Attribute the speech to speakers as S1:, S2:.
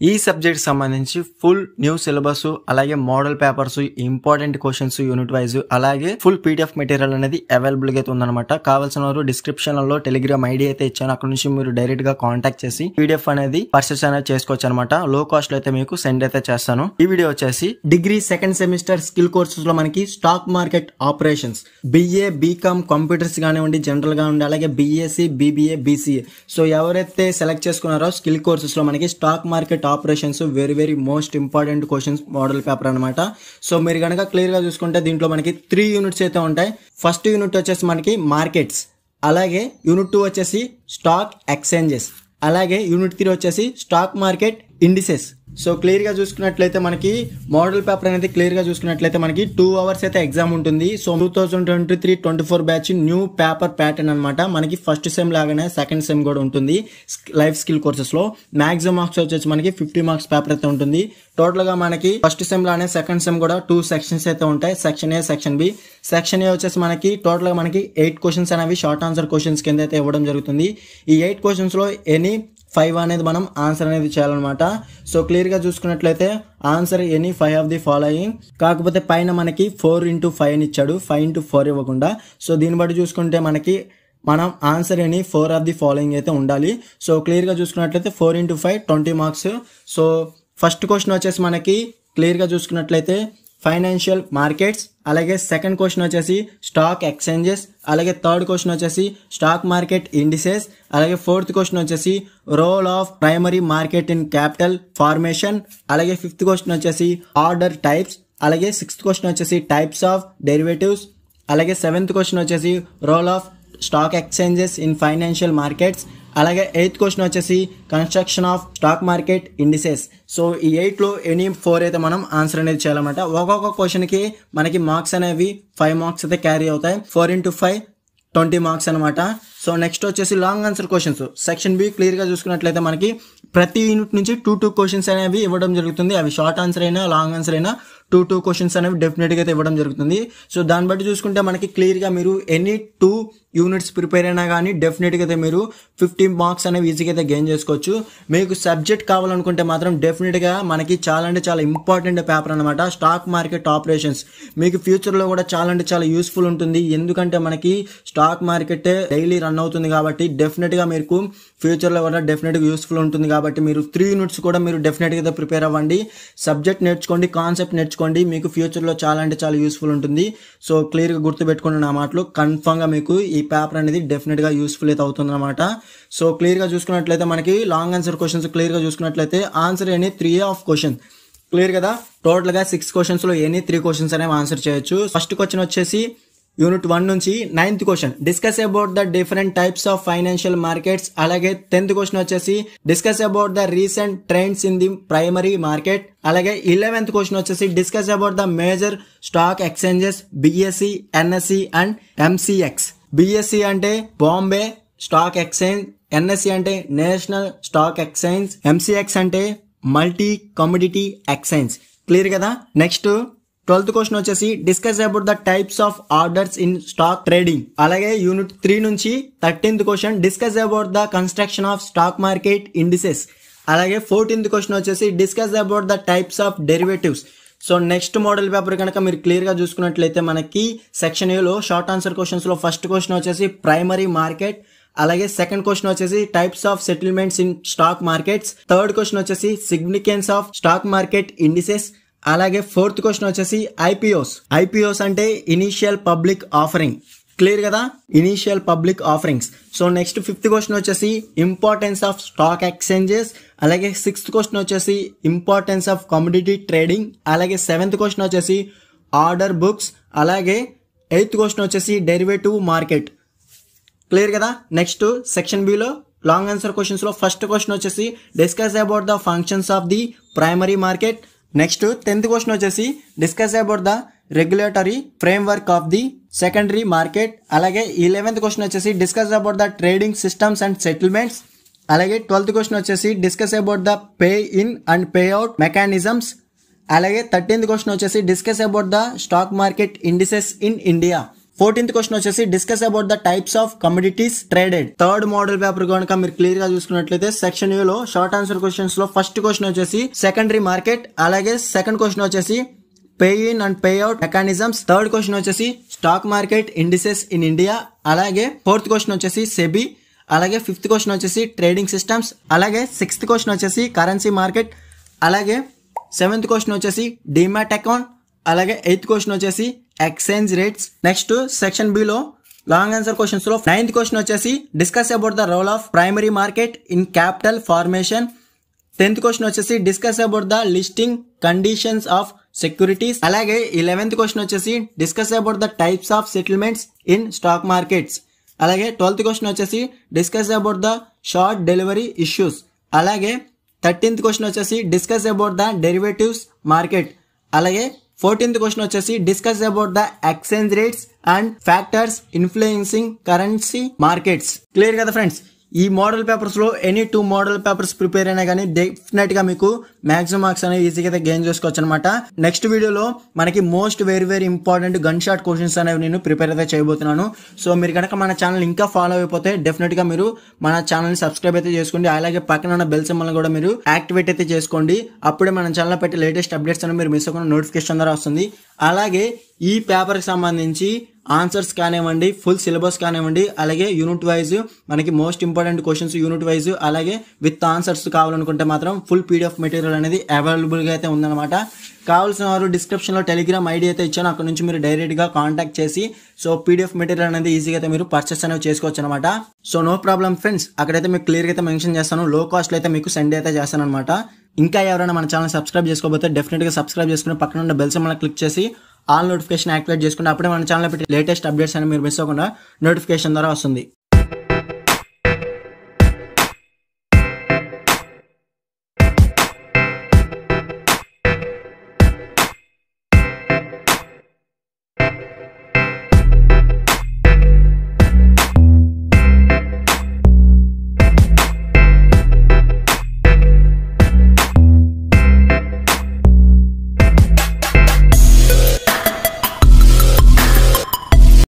S1: ఈ సబ్జెక్ట్ సంబంధించి full new syllabus అలాగే model papers important questions unit wise అలాగే ఫుల్ పీడిఎఫ్ మెటీరియల్ అనేది అవైలబుల్ గా ఉందన్నమాట. కావాల్సిన వారు డిస్క్రిప్షన్ లో టెలిగ్రామ్ ఐడి అయితే ఇచ్చాను, అక్కడ నుంచి మీరు డైరెక్ట్ గా కాంటాక్ట్ చేసి పీడిఎఫ్ అనేది పర్చేస్ అనేది చేసుకోవచ్చు అనమాట. లో కాస్ట్ లో అయితే మీకు సెండ్ అయితే చేస్తాను. ఈ వీడియో వచ్చేసి degree second semester skill courses లో మనకి stock market operations BA BCom computers కానివ్వండి, జనరల్ గా ఉండి అలాగే బిఎస్సి బీబీఏ బీసీఏ సో ఎవరైతే సెలెక్ట్ చేసుకున్నారో స్కిల్ కోర్సెస్ లో మనకి stock market operations very most important questions model paper అనమాట. సో మీరు కనుక క్లియర్ గా చూసుకుంటే దీంట్లో మనకి 3 యూనిట్స్ అయితే ఉంటాయి. ఫస్ట్ యూనిట్ వచ్చేసి మనకి మార్కెట్స్, అలాగే యూనిట్ 2 వచ్చేసి స్టాక్ ఎక్స్చేంజెస్, అలాగే యూనిట్ 3 వచ్చేసి stock market indices. So clear గా చూసుకున్నట్లయితే మనకి మోడల్ పేపర్ అనేది క్లియర్ గా చూసుకున్నట్లయితే మనకి 2 hours అయితే ఎగ్జామ్ ఉంటుంది. So 2023-24 batch new paper pattern అనమాట. మనకి ఫస్ట్ సెమ్ లాగానే సెకండ్ సెమ్ కూడా ఉంటుంది. లైఫ్ స్కిల్ కోర్సెస్ లో మాక్సిమం మార్క్స్ వచ్చేసి మనకి 50 మార్క్స్ పేపర్ అయితే ఉంటుంది. టోటల్ గా మనకి ఫస్ట్ సెమ్ లానే సెకండ్ సెమ్ కూడా 2 సెక్షన్స్ అయితే ఉంటాయి, section A section B. Section A వచ్చేసి మనకి టోటల్ గా మనకి 8 క్వశ్చన్స్ అనేవి షార్ట్ ఆన్సర్ క్వశ్చన్స్ కింద అయితే ఇవ్వడం జరుగుతుంది. ఈ 8 క్వశ్చన్స్ లో ఎనీ 5 అనేది మనం ఆన్సర్ అనేది చేయాలన్నమాట. సో క్లియర్ గా చూసుకున్నట్లయితే answer any 5 of the following, కాకపోతే పైన మనకి 4x5 అని ఇచ్చాడు, 5x4 ఇవ్వకుండా. సో దీన్ని బట్టి చూసుకుంటే మనకి మనం answer any 4 of the following అయితే ఉండాలి. సో క్లియర్ గా చూసుకున్నట్లయితే 4x5 20 marks. So first question వచ్చేసి మనకి క్లియర్ గా చూసుకున్నట్లయితే ఫైనాన్షియల్ మార్కెట్స్, అలాగే సెకండ్ క్వశ్చన్ వచ్చేసి స్టాక్ ఎక్స్చేంజెస్, అలాగే థర్డ్ క్వశ్చన్ వచ్చేసి స్టాక్ మార్కెట్ ఇండిసెస్, అలాగే ఫోర్త్ క్వశ్చన్ వచ్చేసి role of primary market in capital formation, అలాగే ఫిఫ్త్ క్వశ్చన్ వచ్చేసి ఆర్డర్ టైప్స్, అలాగే సిక్స్త్ క్వశ్చన్ వచ్చేసి టైప్స్ ఆఫ్ డెరివేటివ్స్, అలాగే సెవెంత్ క్వశ్చన్ వచ్చేసి role of stock exchanges in financial markets, అలాగే 8th క్వశ్చన్ వచ్చేసి construction of stock market indices. So ఈ 8 లో ఎనీ 4 అయితే మనం ఆన్సర్ అనేది చేయాలన్నమాట. ఒక్కొక్క క్వశ్చన్ కి మనకి మార్క్స్ అనేవి 5 మార్క్స్ అయితే క్యారీ అవుతాయి. 4x5 20 మార్క్స్ అనమాట. సో నెక్స్ట్ వచ్చేసి long answer questions. Section be clear గా చూసుకున్నట్లయితే మనకి ప్రతి యూనిట్ నుంచి 2 క్వశ్చన్స్ అనేవి ఇవ్వడం జరుగుతుంది. అవి షార్ట్ ఆన్సర్ అయినా లాంగ్ ఆన్సర్ అయినా 2 క్వశ్చన్స్ అనేవి డెఫినెట్ గా అయితే ఇవ్వడం జరుగుతుంది. సో దాన్ని బట్టి చూసుకుంటే మనకి క్లియర్ గా మీరు ఎనీ 2 యూనిట్స్ ప్రిపేర్ అయినా కానీ డెఫినెట్ గా అయితే మీరు 50 మార్క్స్ అనేవి ఈజీగా అయితే గెయిన్ చేసుకోవచ్చు. మీకు సబ్జెక్ట్ కావాలనుకుంటే మాత్రం డెఫినెట్ గా మనకి చాలా అంటే చాలా ఇంపార్టెంట్ పేపర్ అనమాట స్టాక్ మార్కెట్ ఆపరేషన్స్. మీకు ఫ్యూచర్ లో కూడా చాలా అంటే చాలా యూస్ఫుల్ ఉంటుంది. ఎందుకంటే మనకి స్టాక్ మార్కెట్ డైలీ రన్ అవుతుంది కాబట్టి డెఫినెట్ గా మీకు ఫ్యూచర్ లో కూడా డెఫినెట్ గా యూస్ఫుల్ ఉంటుంది. కాబట్టి మీరు 3 యూనిట్స్ కూడా మీరు డెఫినెట్ గా ప్రిపేర్ అవ్వండి. సబ్జెక్ట్ నేర్చుకోండి, కాన్సెప్ట్ నేర్చుకోండి, మీకు ఫ్యూచర్ లో చాలా అంటే చాలా యూస్ఫుల్ ఉంటుంది. సో క్లియర్ గా గుర్తుపెట్టుకోండి నా మాటలు. కన్ఫర్మ్ గా మీకు ఈ పేపర్ అనేది డెఫినెట్ గా యూస్ఫుల్ అయితే అవుతుంది అనమాట. సో క్లియర్ గా చూసుకున్నట్లయితే మనకి లాంగ్ ఆన్సర్ క్వశ్చన్స్ క్లియర్ గా చూసుకున్నట్లయితే answer any 3 of question clear కదా. టోటల్ గా 6 క్వశ్చన్స్ లో ఎనీ 3 క్వశ్చన్స్ అనేవి ఆన్సర్ చేయొచ్చు. ఫస్ట్ క్వశ్చన్ వచ్చేసి యూనిట్ 1 నుంచి 9th question discuss about the different types of financial markets, అలాగే 10th క్వశ్చన్ వచ్చేసి discuss about the recent trends in the primary market, అలాగే 11th క్వశ్చన్ వచ్చేసి discuss about the major stock exchanges BSE, NSE and MCX. BSE అంటే Bombay stock exchange, NSC అంటే national stock exchange, ఎంసిఎక్స్ అంటే multi commodity exchange. Clear కదా. Next 12th question వచ్చేసి discuss about the types of orders in stock trading, అలాగే unit 3 నుంచి 13th question discuss about the construction of stock market indices, అలాగే 14th question వచ్చేసి discuss about the types of derivatives. So next model paper కనుక మీరు clear గా చూసుకున్నట్లయితే మనకి section A లో షార్ట్ ఆన్సర్ క్వశ్చన్స్ లో ఫస్ట్ క్వశ్చన్ వచ్చేసి ప్రైమరీ మార్కెట్, అలాగే సెకండ్ క్వశ్చన్ వచ్చేసి types of settlements in stock markets, third question వచ్చేసి significance of stock market indices, అలాగే 4th క్వశ్చన్ వచ్చేసి ఐపీఓస్ అంటే ఇనిషియల్ పబ్లిక్ ఆఫరింగ్. క్లియర్ కదా, initial public offerings. So next 5th question వచ్చేసి importance of stock exchanges, అలాగే 6th question వచ్చేసి importance of commodity trading, అలాగే 7th question వచ్చేసి order books, అలాగే 8th క్వశ్చన్ వచ్చేసి డెరివేటివ్ మార్కెట్. క్లియర్ కదా. నెక్స్ట్ సెక్షన్ బి లో లాంగ్ ఆన్సర్ క్వశ్చన్స్ లో ఫస్ట్ క్వశ్చన్ వచ్చేసి discuss about the functions of the primary market. Next 10th question వచ్చేసి discuss about the regulatory framework of the secondary market, అలాగే 11th question వచ్చేసి discuss about the trading systems and settlements, అలాగే 12th question వచ్చేసి discuss about the pay in and pay out mechanisms, అలాగే 13th question వచ్చేసి discuss about the stock market indices in India. 14th question వచ్చేసి discuss about the types of commodities traded. Third model paper కనుక మీరు clear గా చూసుకున్నట్లయితే section A లో short answer questions లో first question వచ్చేసి సెకండరీ మార్కెట్, అలాగే సెకండ్ క్వశ్చన్ వచ్చేసి pay in and pay out mechanisms, third question వచ్చేసి stock market indices in India, అలాగే ఫోర్త్ క్వశ్చన్ వచ్చేసి సెబీ, అలాగే ఫిఫ్త్ క్వశ్చన్ వచ్చేసి ట్రేడింగ్ సిస్టమ్స్, అలాగే సిక్స్త్ క్వశ్చన్ వచ్చేసి కరెన్సీ మార్కెట్, అలాగే సెవెంత్ క్వశ్చన్ వచ్చేసి డిమాట్ అకౌంట్, అలాగే ఎయిత్ క్వశ్చన్ వచ్చేసి exchange rates. Next section B లో లాంగ్ ఆన్సర్ క్వశ్చన్స్ లో నైన్త్ క్వశ్చన్ వచ్చేసి discuss about the role of primary market in capital formation, 10th question వచ్చేసి discuss about the listing conditions of securities, అలాగే 11th question వచ్చేసి discuss about the types of settlements in stock markets, అలాగే 12th question వచ్చేసి discuss about the short delivery issues, అలాగే 13th question వచ్చేసి discuss about the derivatives market, అలాగే 14th question వచ్చేసి discuss about the exchange rates and factors influencing currency markets. Clear కదా friends? ఈ model papers లో any 2 model papers prepare అయినా కానీ definite గా మీకు మాక్సిమం మార్క్స్ అనేవి ఈజీగా అయితే గెయిన్ చేసుకోవచ్చు అనమాట. నెక్స్ట్ వీడియోలో మనకి most very important gun shot questions అనేవి నేను ప్రిపేర్ అయితే చేయబోతున్నాను. సో మీరు కనుక మన ఛానల్ ఇంకా ఫాలో అయిపోతే డెఫినెట్ గా మీరు మన ఛానల్ ని సబ్స్క్రైబ్ అయితే చేసుకోండి, అలాగే పక్కన ఉన్న బెల్ సింబల్ కూడా మీరు యాక్టివేట్ అయితే చేసుకోండి. అప్పుడే మన ఛానల్ పెట్టి లేటెస్ట్ అప్డేట్స్ అనేవి మీరు మిస్ అవ్వకుండా నోటిఫికేషన్ ద్వారా వస్తుంది. అలాగే ఈ పేపర్ కి సంబంధించి ఆన్సర్స్ కానివ్వండి, ఫుల్ సిలబస్ కానివ్వండి, అలాగే యూనిట్ వైజ్ మనకి most important questions unit wise అలాగే విత్ ఆన్సర్స్ కావాలనుకుంటే మాత్రం ఫుల్ పీడిఎఫ్ మెటీరియల్ అనేది అవైలబుల్ గా అయితే ఉందన్నమాట. కావాల్సిన వారు డిస్క్రిప్షన్ లో టెలిగ్రామ్ ఐడి అయితే ఇచ్చాను, అక్కడ నుంచి మీరు డైరెక్ట్ గా కాంటాక్ట్ చేసి సో పీడిఎఫ్ మెటీరియల్ అనేది ఈజీగా అయితే మీరు పర్చేస్ అనేవి చేసుకోవచ్చు అనమాట. సో నో ప్రాబ్లం ఫ్రెండ్స్, అక్కడైతే మీకు క్లియర్ గా అయితే మెన్షన్ చేస్తాను, లో కాస్ట్ లో అయితే మీకు సెండ్ అయితే చేస్తాను అనమాట. ఇంకా ఎవరైనా మన ఛానల్ సబ్స్క్రైబ్ చేసుకోకపోతే డెఫినెట్ గా సబ్స్క్రైబ్ చేసుకుని పక్కన ఉన్న బెల్ సింబల్ క్లిక్ చేసి ఆల్ నోటిఫికేషన్ యాక్టివేట్ చేసుకుంటే అప్పుడే మన ఛానల్ పెట్టి లేటెస్ట్ అప్డేట్స్ అని మీరు మిస్ అవ్వకుండా నోటిఫికేషన్ ద్వారా వస్తుంది.